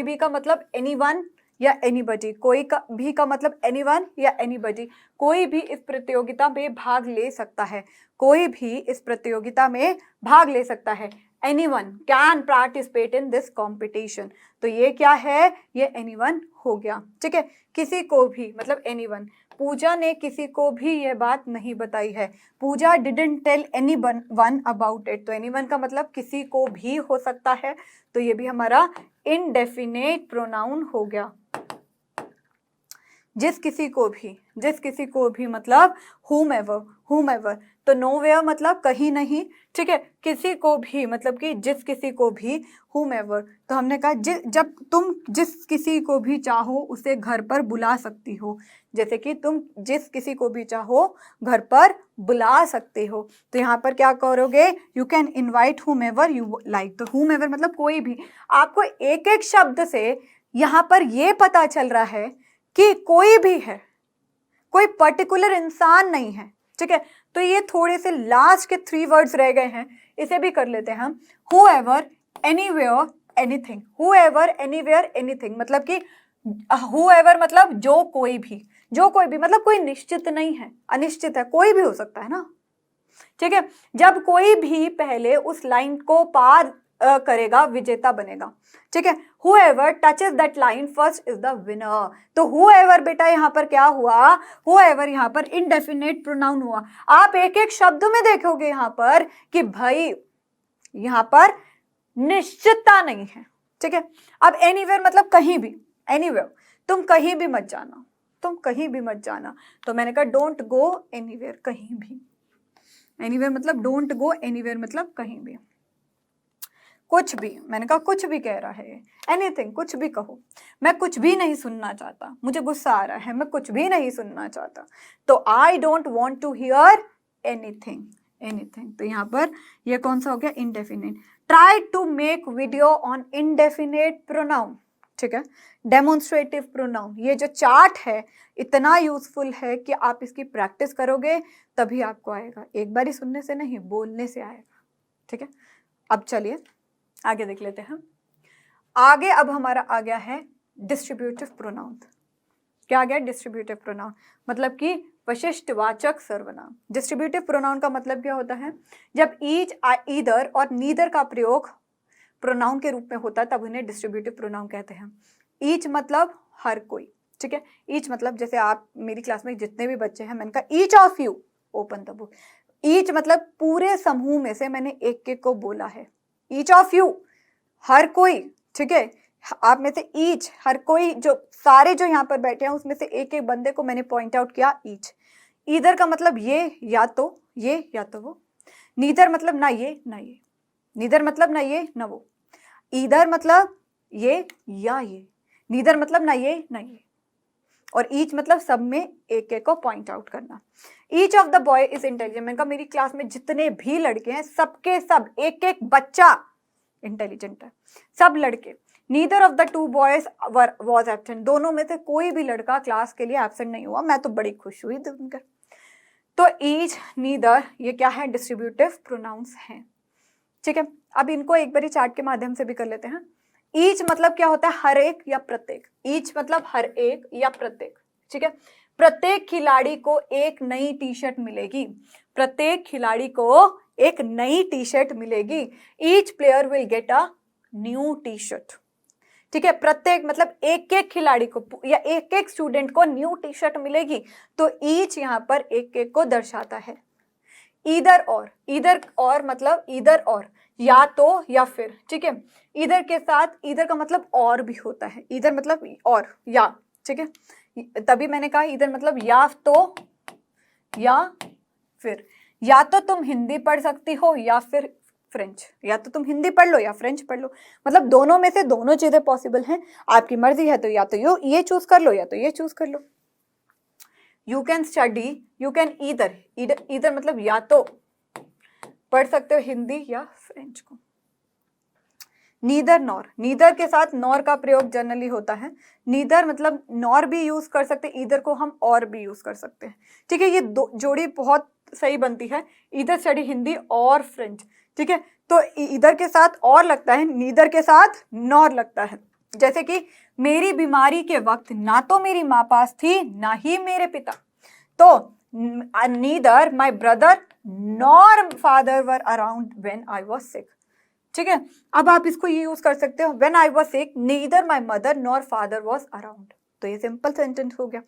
भी का मतलब एनीवन या एनीबडी, कोई का भी का मतलब एनीवन या एनीबडी, कोई भी इस प्रतियोगिता में भाग ले सकता है, कोई भी इस प्रतियोगिता में भाग ले सकता है। Anyone can participate in this competition, तो ये क्या है? ये एनीवन हो गया, ठीक है। किसी को भी मतलब एनीवन। पूजा ने किसी को भी ये बात नहीं बताई है, Pooja didn't tell anyone about it, तो एनीवन का मतलब किसी को भी हो सकता है, तो ये भी हमारा इनडेफिनेट प्रोनाउन हो गया। जिस किसी को भी मतलब whomever, तो nowhere मतलब कहीं नहीं, ठीक है। किसी को भी मतलब कि जिस किसी को भी, whomever, तो हमने कहा जब तुम जिस किसी को भी चाहो उसे घर पर बुला सकती हो, जैसे कि तुम जिस किसी को भी चाहो घर पर बुला सकते हो, तो यहाँ पर क्या करोगे? You can invite whomever you like, तो whomever मतलब कोई भी। आपको एक एक शब्द से यहाँ पर ये पता चल रहा है कि कोई भी है, कोई पर्टिकुलर इंसान नहीं है, ठीक है। तो ये थोड़े से लास्ट के 3 वर्ड्स रह गए हैं, इसे भी कर लेते हैं हम। whoever, anywhere, anything, whoever, anywhere, anything, मतलब कि whoever मतलब जो कोई भी मतलब कोई निश्चित नहीं है, अनिश्चित है, कोई भी हो सकता है ना, ठीक है। जब कोई भी पहले उस लाइन को पार करेगा विजेता बनेगा, ठीक है। whoever touches that line first is the winner, तो whoever बेटा यहाँ पर क्या हुआ? whoever यहाँ पर indefinite pronoun हुआ। आप एक एक शब्द में देखोगे यहाँ पर कि भाई यहाँ पर निश्चितता नहीं है, ठीक है। अब anywhere मतलब कहीं भी, anywhere, तुम कहीं भी मत जाना, तो मैंने कहा डोंट गो anywhere, कहीं भी। anywhere मतलब डोंट गो, anywhere मतलब कहीं भी। कुछ भी, मैंने कहा कुछ भी कह रहा है, एनीथिंग, कुछ भी कहो। मैं कुछ भी नहीं सुनना चाहता, मुझे गुस्सा आ रहा है, मैं कुछ भी नहीं सुनना चाहता, तो I don't want to hear anything, तो यहाँ पर ये कौन सा हो गया? Indefinite. Try to make video on indefinite pronoun, ठीक है, डेमोन्स्ट्रेटिव प्रोनाउन। ये जो चार्ट है इतना यूजफुल है कि आप इसकी प्रैक्टिस करोगे तभी आपको आएगा, एक बार ही सुनने से नहीं, बोलने से आएगा, ठीक है। अब चलिए आगे देख लेते हैं। आगे अब हमारा आ गया है डिस्ट्रीब्यूटिव प्रोनाउन। क्या आ गया? डिस्ट्रीब्यूटिव प्रोनाउन मतलब कि विशिष्टवाचक सर्वनाम। डिस्ट्रीब्यूटिव प्रोनाउन का मतलब क्या होता है? जब ईच, ईदर और नीदर का प्रयोग प्रोनाउन के रूप में होता है तब उन्हें डिस्ट्रीब्यूटिव प्रोनाउन कहते हैं। ईच मतलब हर कोई, ठीक है। ईच मतलब जैसे आप मेरी क्लास में जितने भी बच्चे हैं, मैंने कहा each of you open the book. Each मतलब पूरे समूह में से मैंने एक एक को बोला है। ईच ऑफ यू हर कोई, ठीक है, आप में से ईच हर कोई, जो सारे जो यहाँ पर बैठे हैं उसमें से एक एक बंदे को मैंने पॉइंट आउट किया ईच। ईदर का मतलब ये या तो वो। नीदर मतलब ना ये ना ये, नीदर मतलब ना ये ना वो। ईदर मतलब ये या ये, नीदर मतलब ना ये ना ये, और ईच मतलब सब में एक एक को पॉइंट आउट करना। Each of the boy is intelligent, मैंने कहा मेरी क्लास में जितने भी लड़के हैं सबके सब, एक एक बच्चा इंटेलिजेंट है, सब लड़के। Neither of the two boys was absent, दोनों में से कोई भी लड़का क्लास के लिए एब्सेंट नहीं हुआ, मैं तो बड़ी खुश हुई सुनकर। तो ईच, नीदर, ये क्या है? डिस्ट्रीब्यूटिव प्रोनाउंस हैं, ठीक है। अब इनको एक बारी चार्ट के माध्यम से भी कर लेते हैं। ईच मतलब क्या होता है? हर एक या प्रत्येक। ईच मतलब हर एक या प्रत्येक, ठीक है। प्रत्येक खिलाड़ी को एक नई टी शर्ट मिलेगी, प्रत्येक खिलाड़ी को एक नई टी शर्ट मिलेगी। Each player will get a new T shirt, ठीक है। प्रत्येक मतलब एक एक खिलाड़ी को या एक एक स्टूडेंट को न्यू टी शर्ट मिलेगी, तो ईच यहाँ पर एक एक को दर्शाता है। ईदर और मतलब ईदर और, या तो या फिर, ठीक है। ईदर के साथ ईदर का मतलब और भी होता है, ईदर मतलब और या, ठीक है। तभी मैंने कहा इधर मतलब या तो या फिर, या तो तुम हिंदी पढ़ सकती हो या फिर फ्रेंच, या तो तुम हिंदी पढ़ लो या फ्रेंच पढ़ लो, मतलब दोनों में से दोनों चीजें पॉसिबल हैं, आपकी मर्जी है तो या तो ये चूज कर लो या तो ये चूज कर लो। You can study, you can either, either मतलब या तो पढ़ सकते हो हिंदी या फ्रेंच को। नीदर नॉर, नीदर के साथ नॉर का प्रयोग जनरली होता है, नीदर मतलब नॉर भी यूज कर सकते हैं, ईदर को हम और भी यूज कर सकते हैं, ठीक है। ये दो जोड़ी बहुत सही बनती है, ईदर स्टडी हिंदी और फ्रेंच, ठीक है। तो ईदर के साथ और लगता है, नीदर के साथ नॉर लगता है। जैसे कि मेरी बीमारी के वक्त ना तो मेरी माँ पास थी ना ही मेरे पिता, तो neither my brother nor father were around when I was sick, ठीक है। अब आप इसको ये यूज कर सकते हो, when I was sick neither my mother nor father was around, तो ये सिंपल सेंटेंस हो गया।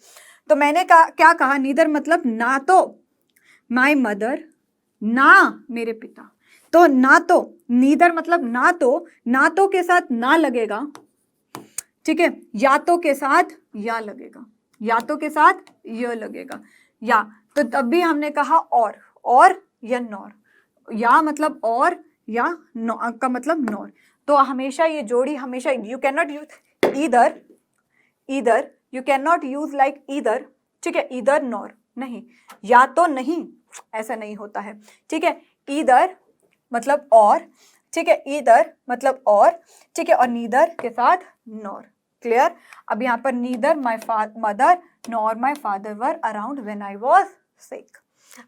तो मैंने क्या कहा, नीदर मतलब ना तो माय मदर ना मेरे पिता, तो ना तो, नीदर मतलब ना तो के साथ ना लगेगा, ठीक है, या तो के साथ या लगेगा, या तो के साथ य लगेगा, या तो तब भी हमने कहा और या नॉर, या मतलब और या का मतलब नॉर, तो हमेशा ये जोड़ी हमेशा, you can not use either, either you can not use like either, ठीक है, ईदर नॉर नहीं, या तो नहीं, ऐसा नहीं होता है, ठीक है। ईदर मतलब और, ठीक है, ईदर मतलब और, ठीक है, और नीदर के साथ नॉर, क्लियर। अब यहाँ पर neither my mother nor my father were around when I was sick.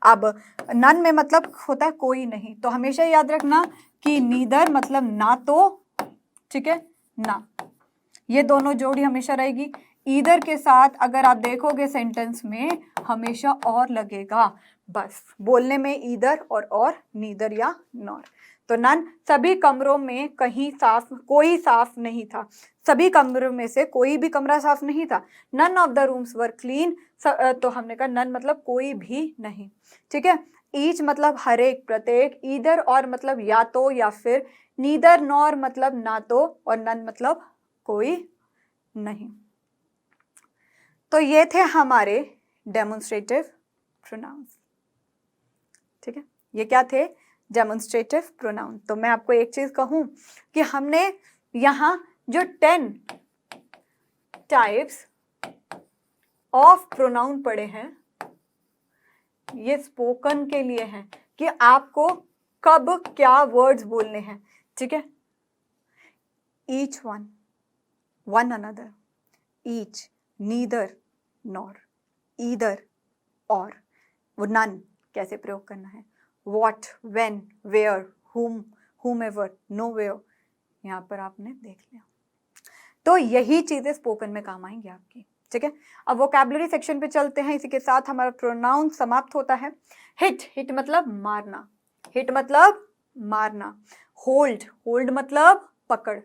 अब नन में मतलब होता है कोई नहीं, तो हमेशा याद रखना कि नीदर मतलब ना तो, ठीक है, ना, ये दोनों जोड़ी हमेशा रहेगी। ईदर के साथ अगर आप देखोगे सेंटेंस में हमेशा और लगेगा, बस बोलने में ईदर और नीदर या नॉर। तो नन, सभी कमरों में कहीं साफ, कोई साफ नहीं था, सभी कमरों में से कोई भी कमरा साफ नहीं था। None of the rooms were clean, तो हमने कहा नन मतलब कोई भी नहीं, ठीक है। ईच मतलब हर एक, प्रत्येक, ईदर और मतलब या तो या फिर, नीदर नॉर मतलब ना तो, और नन मतलब कोई नहीं। तो ये थे हमारे डेमोन्स्ट्रेटिव प्रोनाउंस, ठीक है, ये क्या थे, डेमोन्स्ट्रेटिव प्रोनाउन। तो मैं आपको एक चीज कहूं कि हमने यहां जो 10 टाइप्स ऑफ प्रोनाउन पढ़े हैं, ये स्पोकन के लिए हैं कि आपको कब क्या वर्ड्स बोलने हैं, ठीक है। Each one another, each, neither nor, either or, वो नन कैसे प्रयोग करना है, what, when, where, whomever, nowhere, यहाँ पर आपने देख लिया। तो यही चीजें स्पोकन में काम आएंगी आपकी, ठीक है। अब वोकैबुलरी सेक्शन पे चलते हैं, इसी के साथ हमारा प्रोनाउन समाप्त होता है। हिट मतलब मारना, हिट मतलब मारना। होल्ड मतलब पकड़,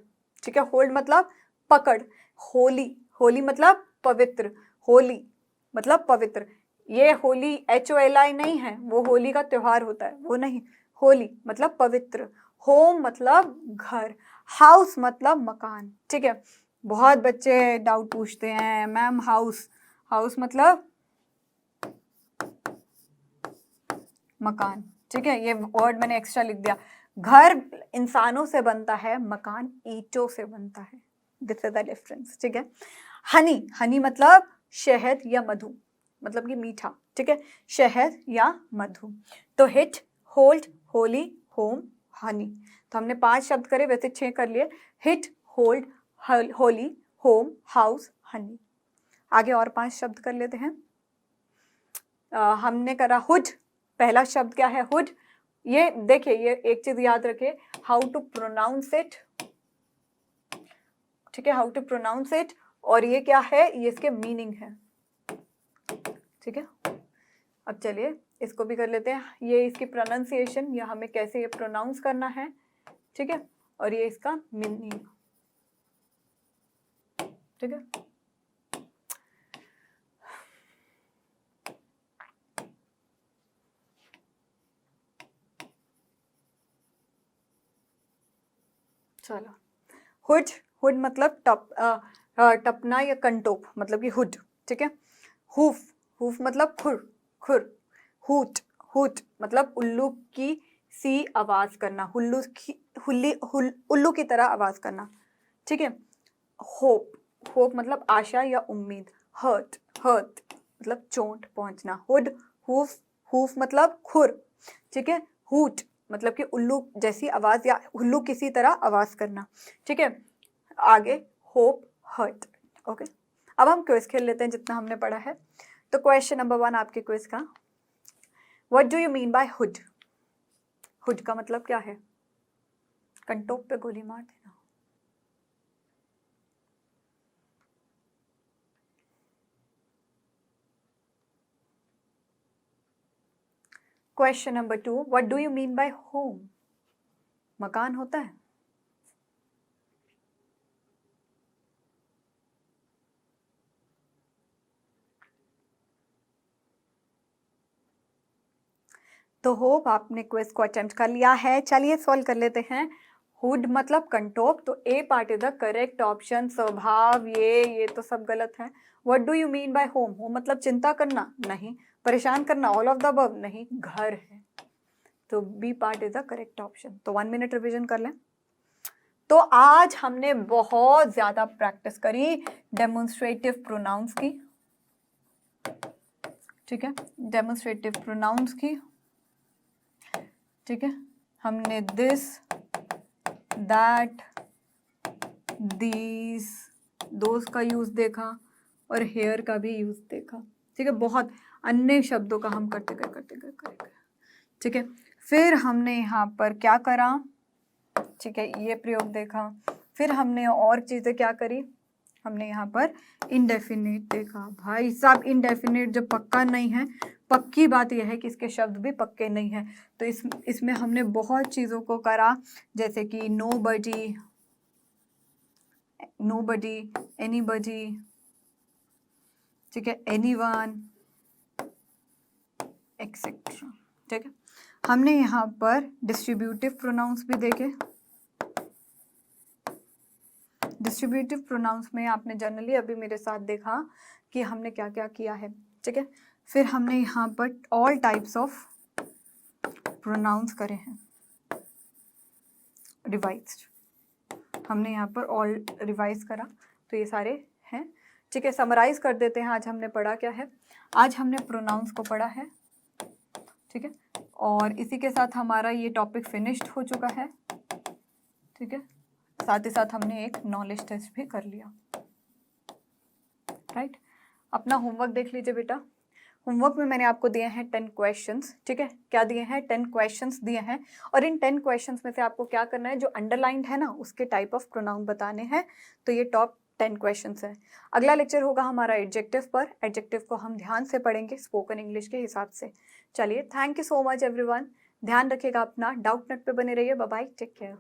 ठीक है, होल्ड मतलब पकड़। होली मतलब पवित्र, होली मतलब पवित्र। ये होली HOLI नहीं है, वो होली का त्योहार होता है, वो नहीं, होली मतलब पवित्र। होम मतलब घर, हाउस मतलब मकान, ठीक है। बहुत बच्चे डाउट पूछते हैं, मैम हाउस मतलब मकान, ठीक है, ये वर्ड मैंने एक्स्ट्रा लिख दिया। घर इंसानों से बनता है, मकान ईंटों से बनता है, दिस इज द डिफरेंस, ठीक है। हनी मतलब शहद या मधु, मतलब कि मीठा, ठीक है, शहद या मधु। तो hit, hold, Holi, home, Honey, तो हमने 5 शब्द करे, वैसे 6 कर लिए। Hit, hold, Holi, home, house, Honey. आगे और 5 शब्द कर लेते हैं। हमने करा हुड, पहला शब्द क्या है, हुड। ये देखिए, ये एक चीज याद रखिए, हाउ टू प्रोनाउंस इट, ठीक है, हाउ टू प्रोनाउंस इट, और ये क्या है, ये इसके मीनिंग है, ठीक है। अब चलिए इसको भी कर लेते हैं, ये इसकी प्रोनाउंसिएशन, या हमें कैसे ये प्रोनाउंस करना है, ठीक है, और ये इसका मीनिंग, ठीक है। चलो, हुड मतलब टपना या कंटोप, मतलब कि हुड, ठीक है। हुफ, हुफ मतलब खुर, खुर। हुट, हुट मतलब उल्लू की सी आवाज करना, उल्लू की तरह आवाज करना, ठीक है। होप, होप मतलब आशा या उम्मीद। हर्ट, हर्ट मतलब चोट पहुंचना। हुड, हुफ, हुफ मतलब खुर, ठीक है। हुट मतलब कि उल्लू जैसी आवाज या उल्लू किसी तरह आवाज करना, ठीक है। आगे होप, हर्ट, ओके। अब हम क्विज खेल लेते हैं जितना हमने पढ़ा है। तो क्वेश्चन नंबर 1 आपके क्विज का, what do you mean bye hood? Hood का मतलब क्या है? कंटोप पे गोली मार देना। Question number 2, what do you mean by home? मकान होता है? तो होप आपने क्विज को अटेम्प्ट कर लिया है। चलिए सॉल्व कर लेते हैं। हुड मतलब कंटोप, तो A part is the correct option. स्वभाव ये तो सब गलत है। What do you mean by home? Home मतलब चिंता करना? नहीं। परेशान करना? All of the above? नहीं, घर है। तो B part is the correct option. तो 1 मिनट रिविजन कर लें। तो आज हमने बहुत ज्यादा प्रैक्टिस करी डेमोन्स्ट्रेटिव प्रोनाउंस की, ठीक है। डेमोन्स्ट्रेटिव प्रोनाउंस की, ठीक है। हमने दिस, दैट, दीज, दोज का यूज देखा और हेयर का भी यूज देखा, ठीक है। बहुत अन्य शब्दों का हम करते गए, ठीक है। फिर हमने यहाँ पर क्या करा, ठीक है, ये प्रयोग देखा। फिर हमने और चीजें क्या करी, हमने यहाँ पर इनडेफिनिट देखा। भाई साहब, इनडेफिनिट जब पक्का नहीं है, पक्की बात यह है कि इसके शब्द भी पक्के नहीं है। तो इसमें हमने बहुत चीज़ों को करा, जैसे कि नोबडी, नोबडी, एनीबडी, ठीक है, एनीवन, एक्सेट्रा, ठीक है। हमने यहाँ पर डिस्ट्रीब्यूटिव प्रोनाउंस भी देखे। डिस्ट्रीब्यूटिव प्रोनाउंस में आपने जनरली अभी मेरे साथ देखा कि हमने क्या क्या किया है, ठीक है। फिर हमने यहाँ पर ऑल टाइप्स ऑफ प्रोनाउंस करे हैं, रिवाइज्ड। हमने यहाँ पर ऑल रिवाइज करा, तो ये सारे हैं, ठीक है। समराइज कर देते हैं। आज हमने पढ़ा क्या है? आज हमने प्रोनाउंस को पढ़ा है, ठीक है। और इसी के साथ हमारा ये टॉपिक फिनिश्ड हो चुका है, ठीक है। साथ ही साथ हमने एक नॉलेज टेस्ट भी कर लिया, राइट। अपना होमवर्क देख लीजिए बेटा। होमवर्क में मैंने आपको दिए हैं 10 क्वेश्चंस, ठीक है। क्या दिए हैं? 10 क्वेश्चंस दिए हैं। और इन 10 क्वेश्चंस में से आपको क्या करना है, जो अंडरलाइंड है ना, उसके टाइप ऑफ प्रोनाउन बताने हैं। तो ये टॉप 10 क्वेश्चंस है। अगला लेक्चर होगा हमारा एडजेक्टिव पर। एडजेक्टिव को हम ध्यान से पढ़ेंगे स्पोकन इंग्लिश के हिसाब से। चलिए, thank you so much everyone. ध्यान रखिएगा अपना। डाउट नेट पे बने रहिए। Bye bye, take care.